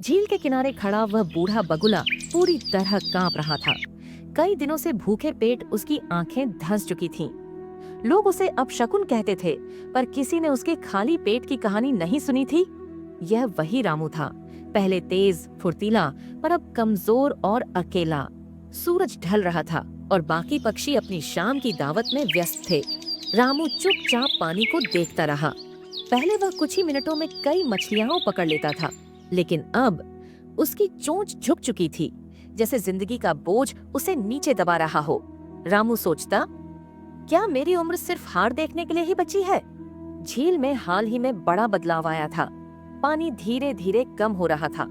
झील के किनारे खड़ा वह बूढ़ा बगुला पूरी तरह कांप रहा था। कई दिनों से भूखे पेट उसकी आंखें धंस चुकी थीं। लोग उसे अपशकुन कहते थे, पर किसी ने उसके खाली पेट की कहानी नहीं सुनी थी। यह वही रामू था, पहले तेज फुर्तीला, पर अब कमजोर और अकेला। सूरज ढल रहा था और बाकी पक्षी अपनी शाम की दावत में व्यस्त थे। रामू चुपचाप पानी को देखता रहा। पहले वह कुछ ही मिनटों में कई मछलियां पकड़ लेता था, लेकिन अब उसकी चोंच झुक चुकी थी, जैसे जिंदगी का बोझ उसे नीचे दबा रहा हो। रामू सोचता, क्या मेरी उम्र सिर्फ हार देखने के लिए ही बची है? झील में हाल ही में बड़ा बदलाव आया था। पानी धीरे धीरे कम हो रहा था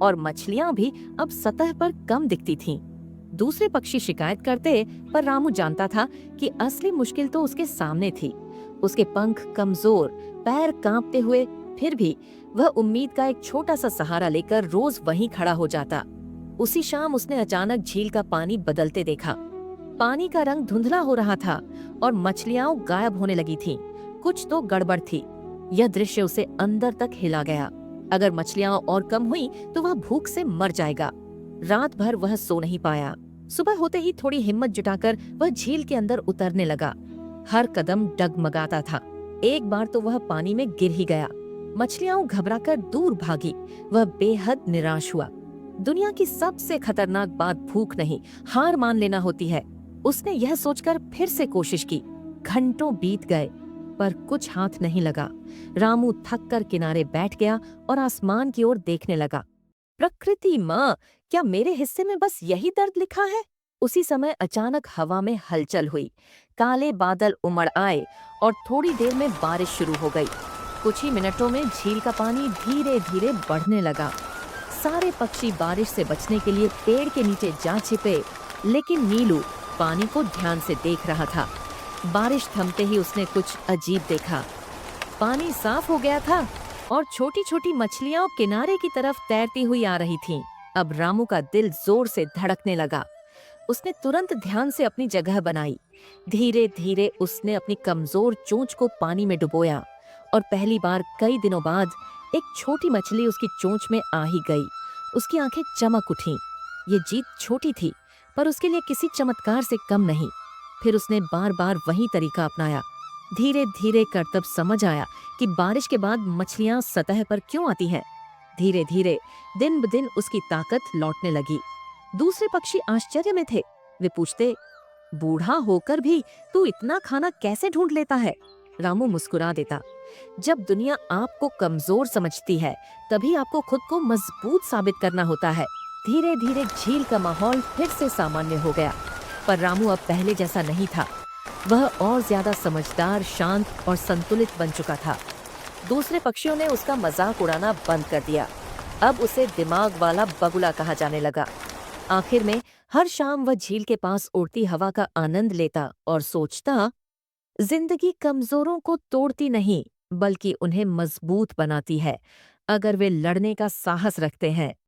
और मछलियां भी अब सतह पर कम दिखती थीं। दूसरे पक्षी शिकायत करते, पर रामू जानता था कि असली मुश्किल तो उसके सामने थी। उसके पंख कमजोर, पैर कांपते हुए, फिर भी वह उम्मीद का एक छोटा सा सहारा लेकर रोज वहीं खड़ा हो जाता। उसी शाम उसने अचानक झील का पानी बदलते देखा। पानी का रंग धुंधला हो रहा था और मछलियां गायब होने लगी थीं। कुछ तो गड़बड़ थी। यह दृश्य उसे अंदर तक हिला गया। अगर मछलियां और कम हुई तो वह भूख से मर जाएगा। रात भर वह सो नहीं पाया। सुबह होते ही थोड़ी हिम्मत जुटाकर वह झील के अंदर उतरने लगा। हर कदम डगमगाता था। एक बार तो वह पानी में गिर ही गया। मछलियां घबराकर दूर भागी। वह बेहद निराश हुआ। दुनिया की सबसे खतरनाक बात भूख नहीं, हार मान लेना होती है। उसने यह सोचकर फिर से कोशिश की। घंटों बीत गए, पर कुछ हाथ नहीं लगा। रामू थक कर किनारे बैठ गया और आसमान की ओर देखने लगा। प्रकृति माँ, क्या मेरे हिस्से में बस यही दर्द लिखा है? उसी समय अचानक हवा में हलचल हुई। काले बादल उमड़ आए और थोड़ी देर में बारिश शुरू हो गई। कुछ ही मिनटों में झील का पानी धीरे धीरे बढ़ने लगा। सारे पक्षी बारिश से बचने के लिए पेड़ के नीचे जा छिपे, लेकिन नीलू पानी को ध्यान से देख रहा था। बारिश थमते ही उसने कुछ अजीब देखा। पानी साफ हो गया था और छोटी छोटी मछलियां किनारे की तरफ तैरती हुई आ रही थीं। अब रामू का दिल जोर से धड़कने लगा। उसने तुरंत ध्यान से अपनी जगह बनाई। धीरे धीरे उसने अपनी कमजोर चोंच को पानी में डुबोया और पहली बार कई दिनों बाद एक छोटी मछली उसकी चोंच में आ ही गई। उसकी आंखें चमक उठीं। ये जीत छोटी थी, पर उसके लिए किसी चमत्कार से कम नहीं। फिर उसने बार बार वही तरीका अपनाया। धीरे धीरे कर तब समझ आया कि बारिश के बाद मछलियां सतह पर क्यों आती हैं। धीरे धीरे दिन ब दिन उसकी ताकत लौटने लगी। दूसरे पक्षी आश्चर्य में थे। वे पूछते, बूढ़ा होकर भी तू इतना खाना कैसे ढूंढ लेता है? रामू मुस्कुरा देता, जब दुनिया आपको कमजोर समझती है, तभी आपको खुद को मजबूत साबित करना होता है। धीरे धीरे झील का माहौल फिर से सामान्य हो गया, पर रामू अब पहले जैसा नहीं था। वह और ज्यादा समझदार, शांत और संतुलित बन चुका था। दूसरे पक्षियों ने उसका मजाक उड़ाना बंद कर दिया। अब उसे दिमाग वाला बगुला कहा जाने लगा। आखिर में हर शाम वह झील के पास उड़ती हवा का आनंद लेता और सोचता, जिंदगी कमजोरों को तोड़ती नहीं, बल्कि उन्हें मजबूत बनाती है, अगर वे लड़ने का साहस रखते हैं।